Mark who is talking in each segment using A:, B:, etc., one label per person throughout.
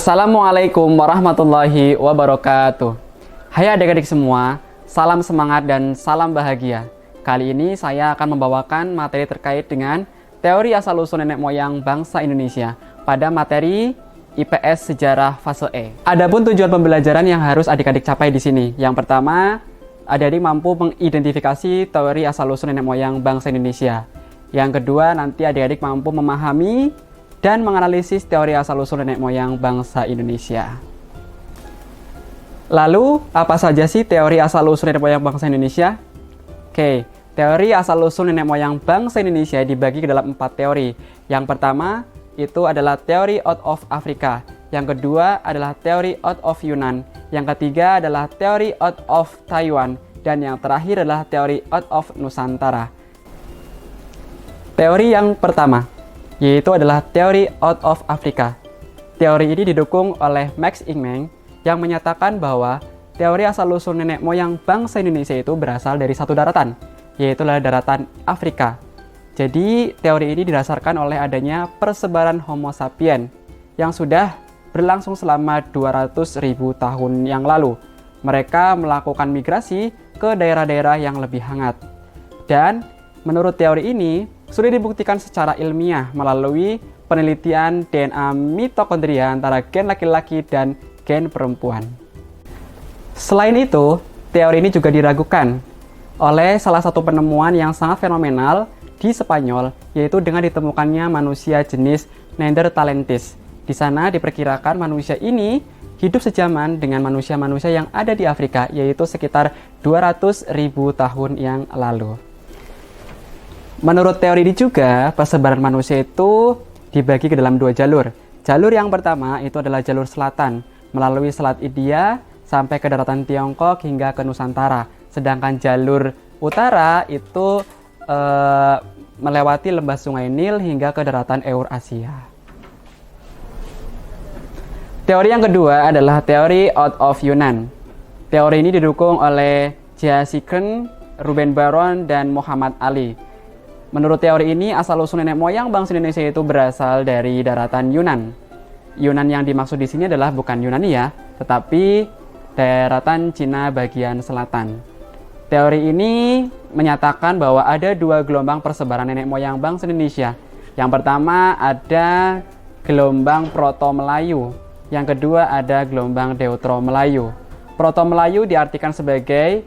A: Assalamualaikum warahmatullahi wabarakatuh. Hai adik-adik semua, salam semangat dan salam bahagia. Kali ini saya akan membawakan materi terkait dengan teori asal-usul nenek moyang bangsa Indonesia pada materi IPS Sejarah Fase E. Adapun tujuan pembelajaran yang harus adik-adik capai di sini. Yang pertama, adik-adik mampu mengidentifikasi teori asal-usul nenek moyang bangsa Indonesia. Yang kedua, nanti adik-adik mampu memahami dan menganalisis teori asal-usul nenek moyang bangsa Indonesia. Lalu, apa saja sih teori asal-usul nenek moyang bangsa Indonesia? Oke, teori asal-usul nenek moyang bangsa Indonesia dibagi ke dalam 4 teori. Yang pertama, itu adalah teori out of Afrika. Yang kedua adalah teori out of Yunan. Yang ketiga adalah teori out of Taiwan. Dan yang terakhir adalah teori out of Nusantara. Teori yang pertama, yaitu adalah teori out of Afrika. Teori ini didukung oleh Max Ingmang yang menyatakan bahwa teori asal-usul nenek moyang bangsa Indonesia itu berasal dari satu daratan, yaitu daratan Afrika. Jadi, teori ini didasarkan oleh adanya persebaran Homo sapien yang sudah berlangsung selama 200.000 tahun yang lalu. Mereka melakukan migrasi ke daerah-daerah yang lebih hangat. Dan menurut teori ini, sudah dibuktikan secara ilmiah melalui penelitian DNA mitokondria antara gen laki-laki dan gen perempuan. Selain itu, teori ini juga diragukan oleh salah satu penemuan yang sangat fenomenal di Spanyol, yaitu dengan ditemukannya manusia jenis Neanderthalensis. Di sana diperkirakan manusia ini hidup sejaman dengan manusia-manusia yang ada di Afrika, yaitu sekitar 200.000 tahun yang lalu. Menurut teori ini juga, persebaran manusia itu dibagi ke dalam 2 jalur. Jalur yang pertama itu adalah jalur selatan, melalui Selat India sampai ke daratan Tiongkok hingga ke Nusantara. Sedangkan jalur utara itu melewati lembah Sungai Nil hingga ke daratan Eurasia. Teori yang kedua adalah teori out of Yunan. Teori ini didukung oleh J. Sigren, Ruben Baron, dan Muhammad Ali. Menurut teori ini, asal-usul nenek moyang bangsa Indonesia itu berasal dari daratan Yunan. Yunan yang dimaksud di sini adalah bukan Yunani ya, tetapi daratan Cina bagian selatan. Teori ini menyatakan bahwa ada 2 gelombang persebaran nenek moyang bangsa Indonesia. Yang pertama ada gelombang Proto-Melayu, yang kedua ada gelombang Deutero-Melayu. Proto-Melayu diartikan sebagai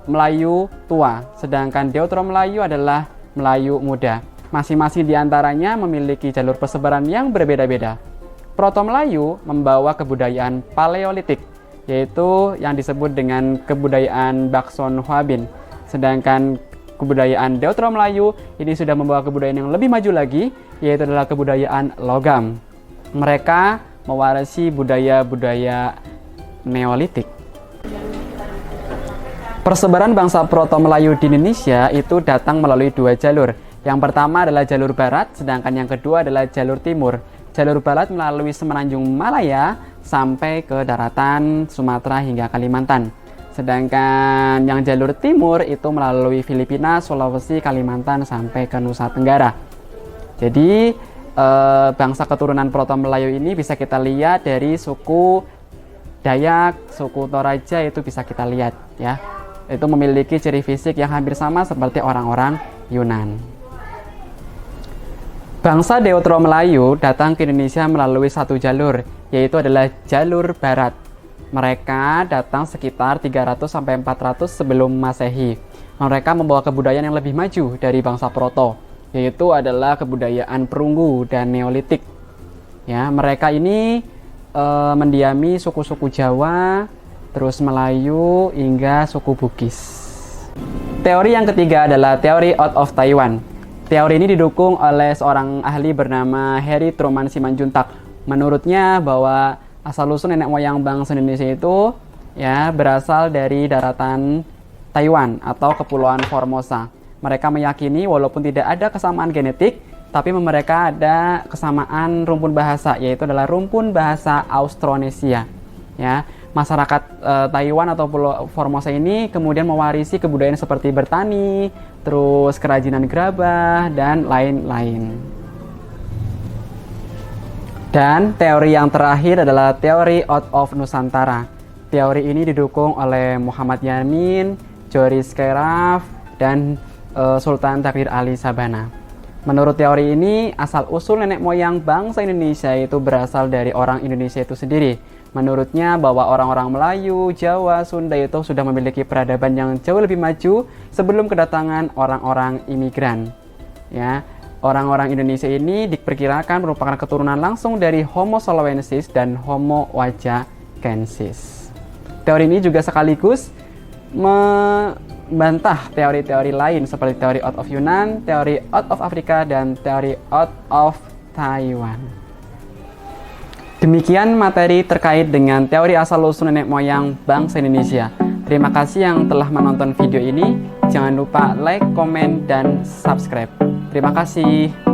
A: Melayu tua, sedangkan Deutero-Melayu adalah Melayu muda. Masing-masing di antaranya memiliki jalur persebaran yang berbeda-beda. Proto-Melayu membawa kebudayaan Paleolitik, yaitu yang disebut dengan kebudayaan Bakson Huabin. Sedangkan kebudayaan Deutero-Melayu ini sudah membawa kebudayaan yang lebih maju lagi, yaitu adalah kebudayaan logam. Mereka mewarisi budaya-budaya Neolitik. Persebaran bangsa Proto-Melayu di Indonesia itu datang melalui 2 jalur. Yang pertama adalah jalur barat, sedangkan yang kedua adalah jalur timur. Jalur barat melalui Semenanjung Malaya sampai ke daratan Sumatera hingga Kalimantan. Sedangkan yang jalur timur itu melalui Filipina, Sulawesi, Kalimantan sampai ke Nusa Tenggara. Jadi bangsa keturunan Proto-Melayu ini bisa kita lihat dari suku Dayak, suku Toraja itu bisa kita lihat ya. Itu memiliki ciri fisik yang hampir sama seperti orang-orang Yunan. Bangsa Deutero-Melayu datang ke Indonesia melalui satu jalur, yaitu adalah jalur barat. Mereka datang sekitar 300-400 sebelum Masehi. Mereka membawa kebudayaan yang lebih maju dari bangsa Proto, yaitu adalah kebudayaan perunggu dan Neolitik. Ya, mereka ini mendiami suku-suku Jawa, terus Melayu, hingga suku Bugis. Teori yang ketiga adalah teori out of Taiwan. Teori ini didukung oleh seorang ahli bernama Harry Truman Simanjuntak. Menurutnya bahwa asal-usul nenek moyang bangsa Indonesia itu ya berasal dari daratan Taiwan atau Kepulauan Formosa. Mereka meyakini walaupun tidak ada kesamaan genetik, tapi mereka ada kesamaan rumpun bahasa, yaitu adalah rumpun bahasa Austronesia. Ya, masyarakat Taiwan atau Pulau Formosa ini kemudian mewarisi kebudayaan seperti bertani, terus kerajinan gerabah, dan lain-lain. Dan teori yang terakhir adalah teori out of Nusantara. Teori ini didukung oleh Muhammad Yamin, Joris Kairaf, dan Sultan Takdir Ali Sabana. Menurut teori ini, asal-usul nenek moyang bangsa Indonesia itu berasal dari orang Indonesia itu sendiri. Menurutnya bahwa orang-orang Melayu, Jawa, Sunda itu sudah memiliki peradaban yang jauh lebih maju sebelum kedatangan orang-orang imigran. Ya, orang-orang Indonesia ini diperkirakan merupakan keturunan langsung dari Homo soloensis dan Homo wajakensis. Teori ini juga sekaligus membantah teori-teori lain seperti teori out of Yunan, teori out of Afrika, dan teori out of Taiwan. Demikian materi terkait dengan teori asal-usul nenek moyang bangsa Indonesia. Terima kasih yang telah menonton video ini. Jangan lupa like, komen, dan subscribe. Terima kasih.